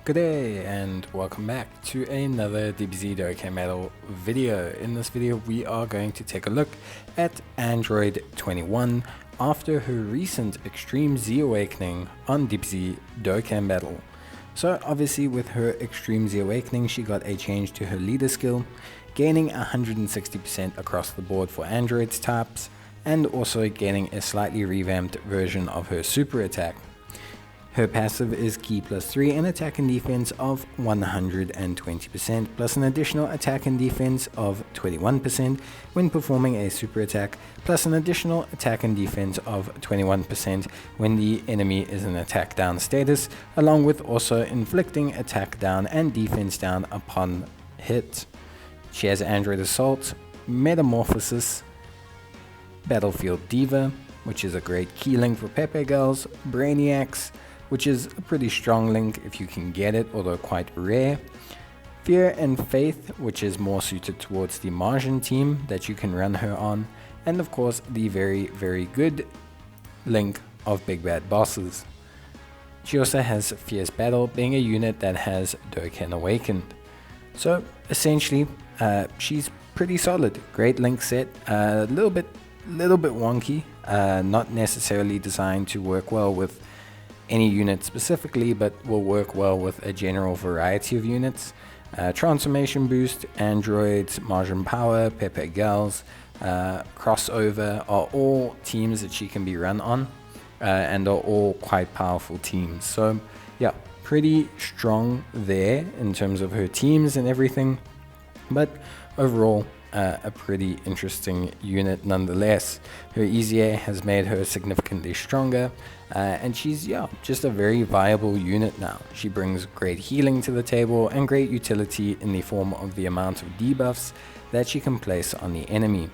Good day and welcome back to another DBZ Dokkan video. In this video we are going to take a look at Android 21 after her recent Extreme Z Awakening on DBZ Dokkan Battle. So obviously with her Extreme Z Awakening she got a change to her leader skill, gaining 160% across the board for Android's types, and also gaining a slightly revamped version of her super attack. Her passive is Ki +3 and attack and defense of 120%, plus an additional attack and defense of 21% when performing a super attack, plus an additional attack and defense of 21% when the enemy is in attack down status, along with also inflicting attack down and defense down upon hit. She has Android Assault, Metamorphosis, Battlefield Diva, which is a great key link for Pepe Girls, Brainiacs, which is a pretty strong link if you can get it, although quite rare. Fear and Faith, which is more suited towards the Martian team that you can run her on, and of course the very good link of Big Bad Bosses. She also has Fierce Battle, being a unit that has Dokkan Awakened. So essentially she's pretty solid. Great link set, a little bit wonky, not necessarily designed to work well with any unit specifically, but will work well with a general variety of units. Transformation Boost, Androids, Martian Power, Pepe Girls, Crossover are all teams that she can be run on, and are all quite powerful teams. So yeah, pretty strong there in terms of her teams and everything, but overall a pretty interesting unit nonetheless. Her EZA has made her significantly stronger, and she's just a very viable unit now. She brings great healing to the table and great utility in the form of the amount of debuffs that she can place on the enemy.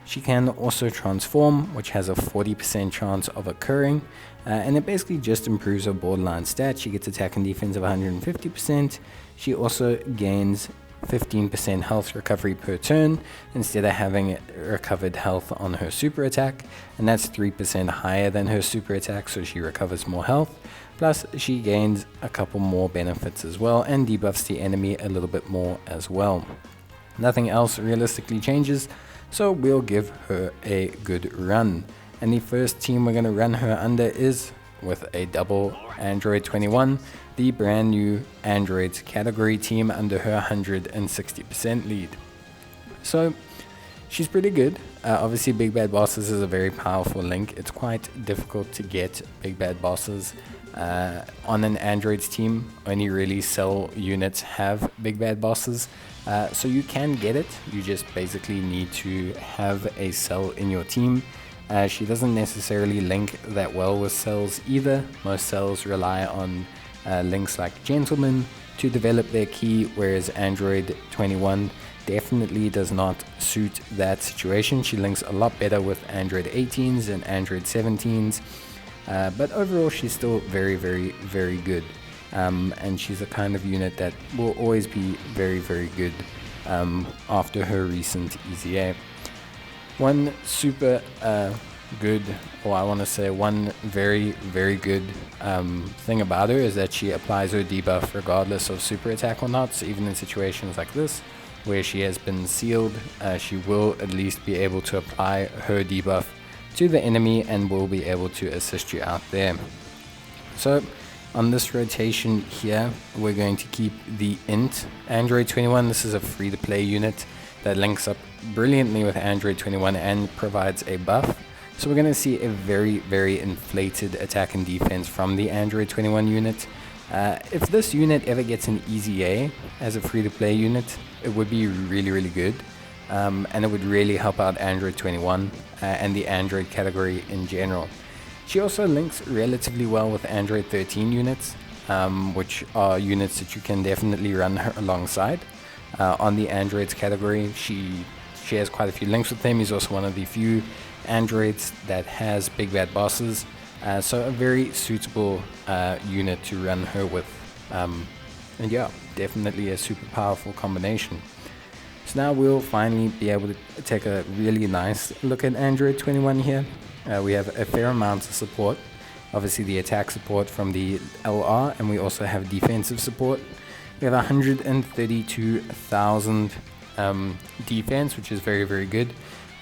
She can also transform, which has a 40% chance of occurring, and it basically just improves her borderline stats. She gets attack and defense of 150%. She also gains 15% health recovery per turn instead of having recovered health on her super attack, and that's 3% higher than her super attack, so she recovers more health. Plus she gains a couple more benefits as well and debuffs the enemy a little bit more as well. Nothing else realistically changes, so we'll give her a good run. And the first team we're going to run her under is with a double Android 21, the brand new Androids category team under her 160% lead. So she's pretty good. Obviously Big Bad Bosses is a very powerful link. It's quite difficult to get Big Bad Bosses on an Androids team. Only really Cell units have Big Bad Bosses, so you can get it. You just basically need to have a Cell in your team. She doesn't necessarily link that well with cells either. Most cells rely on links like Gentleman to develop their key, whereas Android 21 definitely does not suit that situation. She links a lot better with Android 18s and Android 17s, but overall she's still very good, and she's a kind of unit that will always be very good after her recent EZA. One super good, or I want to say one very good thing about her is that she applies her debuff regardless of super attack or not. So even in situations like this where she has been sealed, she will at least be able to apply her debuff to the enemy and will be able to assist you out there. So on this rotation here we're going to keep the Int Android 21. This is a free to play unit that links up brilliantly with Android 21 and provides a buff. So we're going to see a very inflated attack and defense from the Android 21 unit. If this unit ever gets an EZA as a free-to-play unit, it would be really good, and it would really help out Android 21 and the Android category in general. She also links relatively well with Android 13 units, which are units that you can definitely run her alongside. On the Androids category, she has quite a few links with him. He's also one of the few Androids that has Big Bad Bosses, so a very suitable unit to run her with, and yeah, definitely a super powerful combination. So now we'll finally be able to take a really nice look at Android 21 here. We have a fair amount of support, obviously the attack support from the LR, and we also have defensive support. We have 132,000 defense, which is very, very good.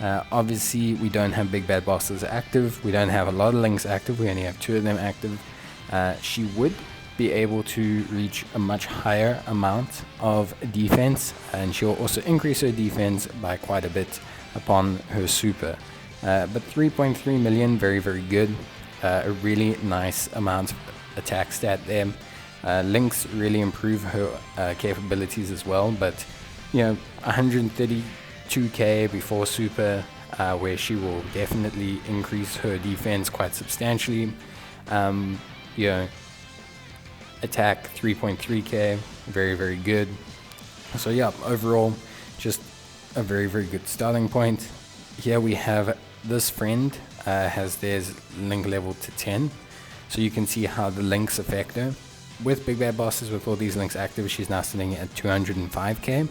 Obviously, we don't have big bad bosses active. We don't have a lot of links active. We only have 2 of them active. She would be able to reach a much higher amount of defense, and she'll also increase her defense by quite a bit upon her super. But 3.3 million, very, very good. A really nice amount of attack stat there. Links really improve her capabilities as well, but 132k before super, where she will definitely increase her defense quite substantially. Attack 3.3k, very, very good. So yeah, overall just a very, very good starting point. Here we have this friend has theirs link level to 10, so you can see how the links affect her. With big bad bosses, with all these links active, she's now sitting at 205k.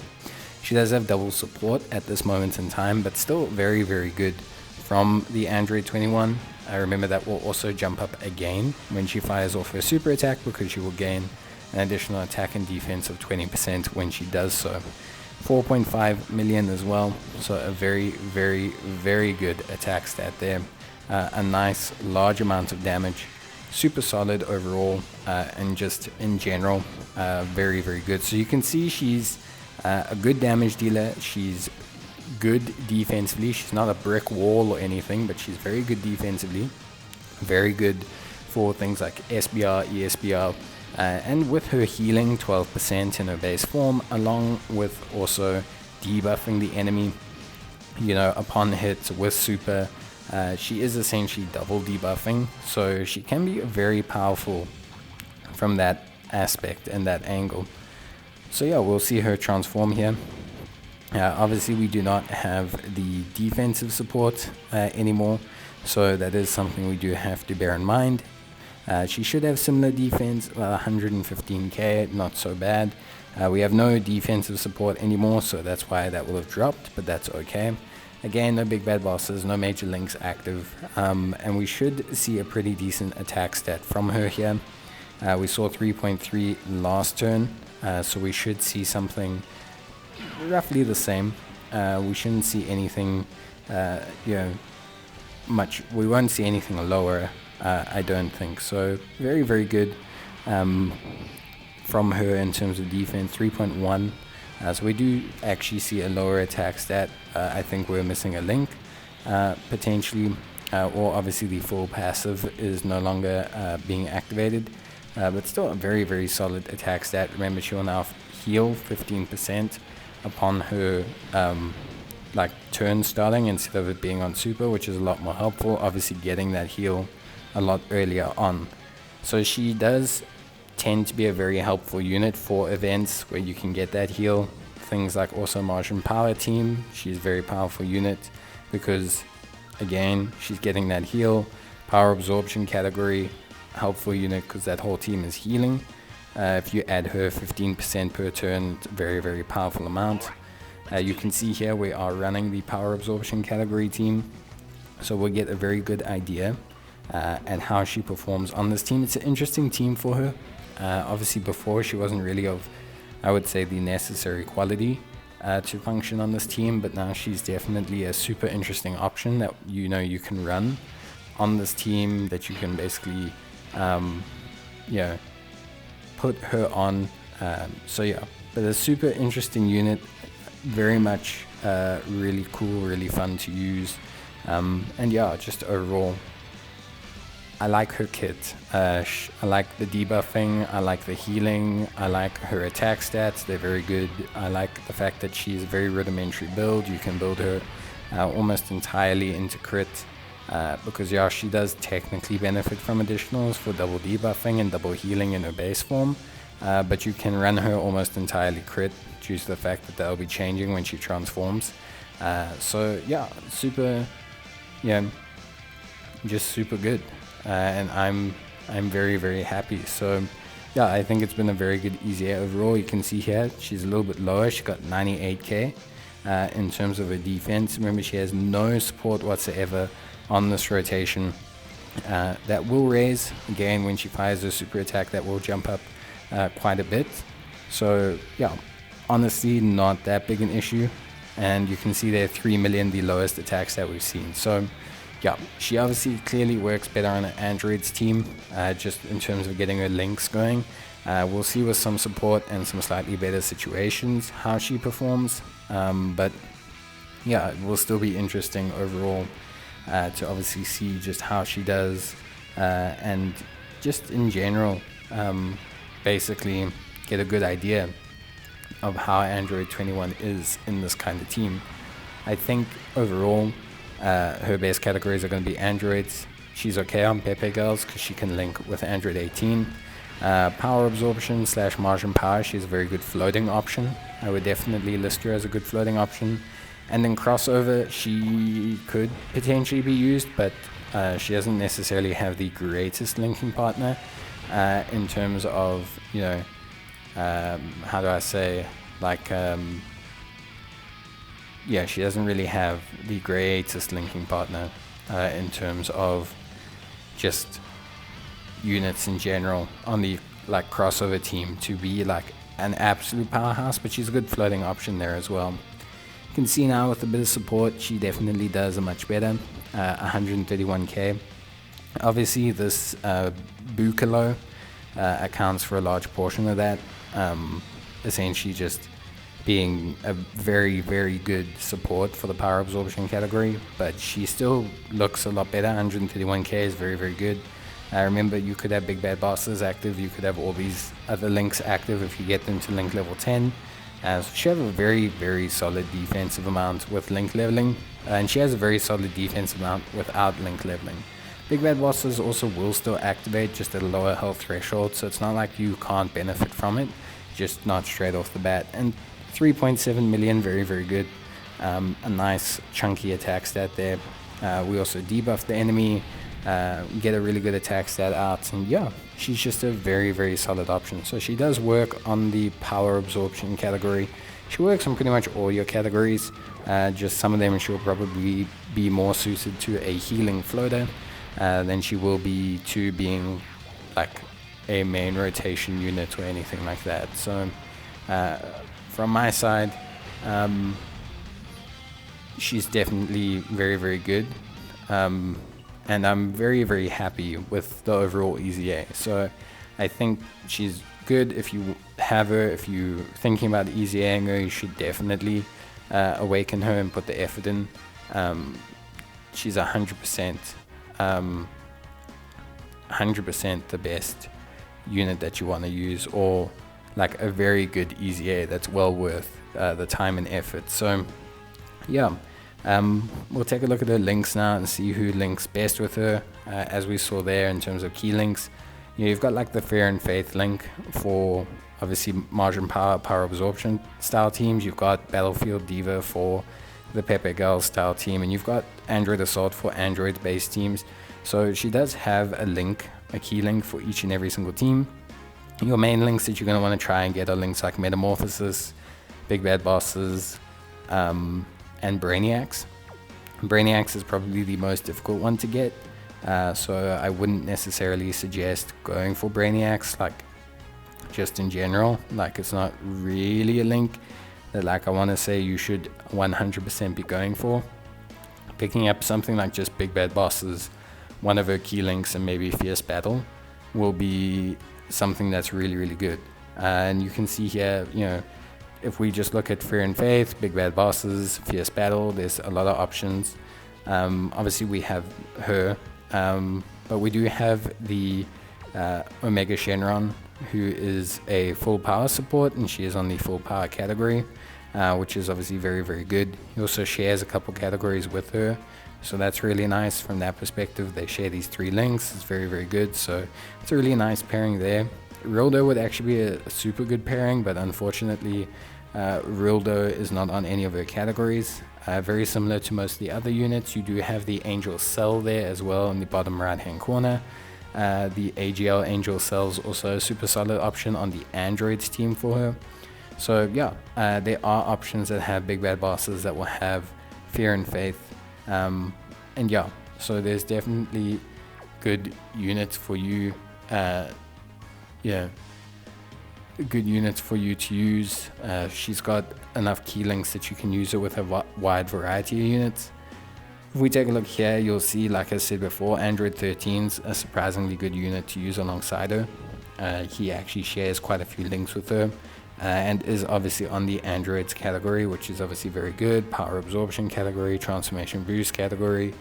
She does have double support at this moment in time, but still very, very good from the Android 21. I remember that will also jump up again when she fires off her super attack, because she will gain an additional attack and defense of 20% when she does so. 4.5 million as well, so a very, very, very good attack stat there. A nice large amount of damage, super solid overall, and just in general very, very good. So you can see she's a good damage dealer. She's good defensively. She's not a brick wall or anything, but she's very good defensively, very good for things like SBR, ESBR, and with her healing 12% in her base form, along with also debuffing the enemy upon hit with super. She is essentially double debuffing, so she can be very powerful from that aspect and that angle. So yeah, we'll see her transform here. Obviously we do not have the defensive support anymore, so that is something we do have to bear in mind. She should have similar defense, 115k, not so bad. We have no defensive support anymore, so that's why that will have dropped, but that's okay. Again, no big bad bosses, no major links active, and we should see a pretty decent attack stat from her here. We saw 3.3 last turn, so we should see something roughly the same. We shouldn't see anything, much. We won't see anything lower, I don't think. So very, very good from her in terms of defense, 3.1. So we do actually see a lower attack stat. I think we're missing a link, potentially, or obviously the full passive is no longer being activated, but still a very, very solid attack stat. Remember, she will now heal 15% upon her turn starting, instead of it being on super, which is a lot more helpful, obviously getting that heal a lot earlier on. So she does tend to be a very helpful unit for events where you can get that heal. Things like also Martian Power Team, she's a very powerful unit because again she's getting that heal. Power Absorption category, helpful unit because that whole team is healing. If you add her 15% per turn, it's a very, very powerful amount. You can see here we are running the Power Absorption category team, so we'll get a very good idea at how she performs on this team. It's an interesting team for her. Obviously before she wasn't really of, I would say, the necessary quality to function on this team, but now she's definitely a super interesting option that you can run on this team, that you can basically put her on. So yeah, but a super interesting unit, very much really cool, really fun to use, and yeah, just overall I like her kit. I like the debuffing, I like the healing, I like her attack stats, they're very good. I like the fact that she's a very rudimentary build. You can build her almost entirely into crit, because yeah, she does technically benefit from additionals for double debuffing and double healing in her base form, but you can run her almost entirely crit due to the fact that they'll be changing when she transforms. So yeah, super, just super good. And I'm very, very happy. So yeah, I think it's been a very good easy overall. You can see here she's a little bit lower. She got 98k in terms of her defense. Remember, she has no support whatsoever on this rotation. that will raise. Again, when she fires her super attack, that will jump up quite a bit. So yeah, honestly not that big an issue. And you can see there 3 million, the lowest attacks that we've seen. So yeah, she obviously clearly works better on an Android's team, just in terms of getting her links going. We'll see with some support and some slightly better situations how she performs. But yeah, it will still be interesting overall to obviously see just how she does, and just in general, basically get a good idea of how Android 21 is in this kind of team. I think overall, her best categories are going to be Androids. She's okay on Pepe Girls because she can link with Android 18. Power absorption / margin power, she's a very good floating option. I would definitely list her as a good floating option. And then crossover, she could potentially be used, but she doesn't necessarily have the greatest linking partner in terms of, you know, how do I say, like, yeah, she doesn't really have the greatest linking partner in terms of just units in general on the like crossover team to be like an absolute powerhouse, but she's a good floating option there as well. You can see now with a bit of support, she definitely does a much better 131k. Obviously this Bukalo accounts for a large portion of that, essentially just being a very, very good support for the power absorption category, but she still looks a lot better. 131k is very, very good. Remember, you could have big bad bosses active, you could have all these other links active if you get them to link level 10. So she has a very, very solid defensive amount with link leveling, and she has a very solid defensive amount without link leveling. Big bad bosses also will still activate, just at a lower health threshold, so it's not like you can't benefit from it, just not straight off the bat. And 3.7 million, very, very good. A nice chunky attack stat there. We also debuff the enemy, get a really good attack stat out, and yeah, she's just a very, very solid option. So she does work on the power absorption category. She works on pretty much all your categories, just some of them she'll probably be more suited to a healing floater than she will be to being like a main rotation unit or anything like that. So from my side, she's definitely very, very good. And I'm very, very happy with the overall EZA. So I think she's good. If you have her, if you're thinking about EZAing her, you should definitely awaken her and put the effort in. She's 100%, 100% the best unit that you want to use, or like a very good EZA that's well worth the time and effort. So yeah. We'll take a look at her links now and see who links best with her. As we saw there in terms of key links, you've got like the Fear and Faith link for obviously margin power, power absorption style teams. You've got Battlefield Diva for the Pepe Girl style team, and you've got Android Assault for Android based teams. So she does have a link, a key link for each and every single team. Your main links that you're going to want to try and get are links like Metamorphosis, Big Bad Bosses, and Brainiacs. Brainiacs is probably the most difficult one to get, so I wouldn't necessarily suggest going for Brainiacs, like just in general. Like, it's not really a link that like I want to say you should 100% be going for. Picking up something like just Big Bad Bosses, one of her key links, and maybe Fierce Battle will be something that's really, really good. And you can see here, you know, if we just look at Fear and Faith, Big Bad Bosses, Fierce Battle, there's a lot of options. Obviously we have her, but we do have the Omega Shenron, who is a full power support, and she is on the full power category, which is obviously very, very good. He also shares a couple categories with her, so that's really nice from that perspective. They share these 3 links, it's very, very good, so it's a really nice pairing there. Rildo would actually be a super good pairing, but unfortunately Rildo is not on any of her categories. Very similar to most of the other units, you do have the Angel Cell there as well in the bottom right hand corner. The AGL Angel Cell is also a super solid option on the Androids team for her. So yeah, there are options that have Big Bad Bosses that will have Fear and Faith, and yeah, so there's definitely good units for you. Yeah, good units for you to use. She's got enough key links that you can use it with a wide variety of units. If we take a look here, you'll see, like I said before, Android 13's a surprisingly good unit to use alongside her. He actually shares quite a few links with her, and is obviously on the Androids category, which is obviously very good. Power absorption category, transformation boost category.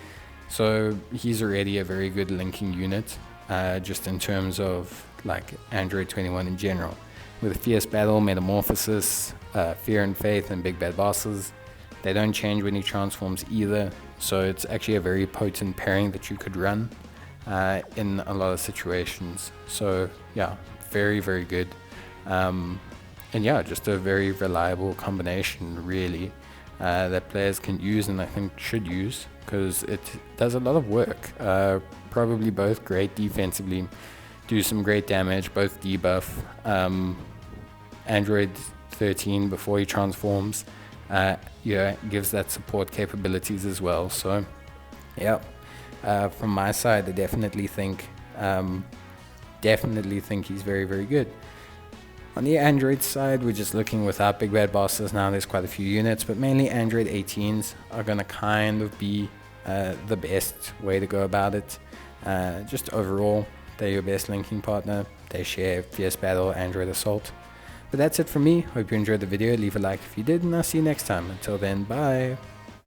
So he's already a very good linking unit, just in terms of like Android 21 in general. With Fierce Battle, Metamorphosis, Fear and Faith, and Big Bad Bosses, they don't change when he transforms either. So it's actually a very potent pairing that you could run in a lot of situations. So yeah, very, very good. And yeah, just a very reliable combination, really, that players can use and I think should use, because it does a lot of work. Probably both great defensively, do some great damage, both debuff. Android 13, before he transforms, yeah, gives that support capabilities as well. So yeah, from my side, I definitely think he's very, very good. On the Android side, we're just looking without Big Bad Bosses now. There's quite a few units, but mainly Android 18s are going to kind of be the best way to go about it. Just overall, they're your best linking partner. They share Fierce Battle, Android Assault. But that's it from me. Hope you enjoyed the video. Leave a like if you did, and I'll see you next time. Until then, bye.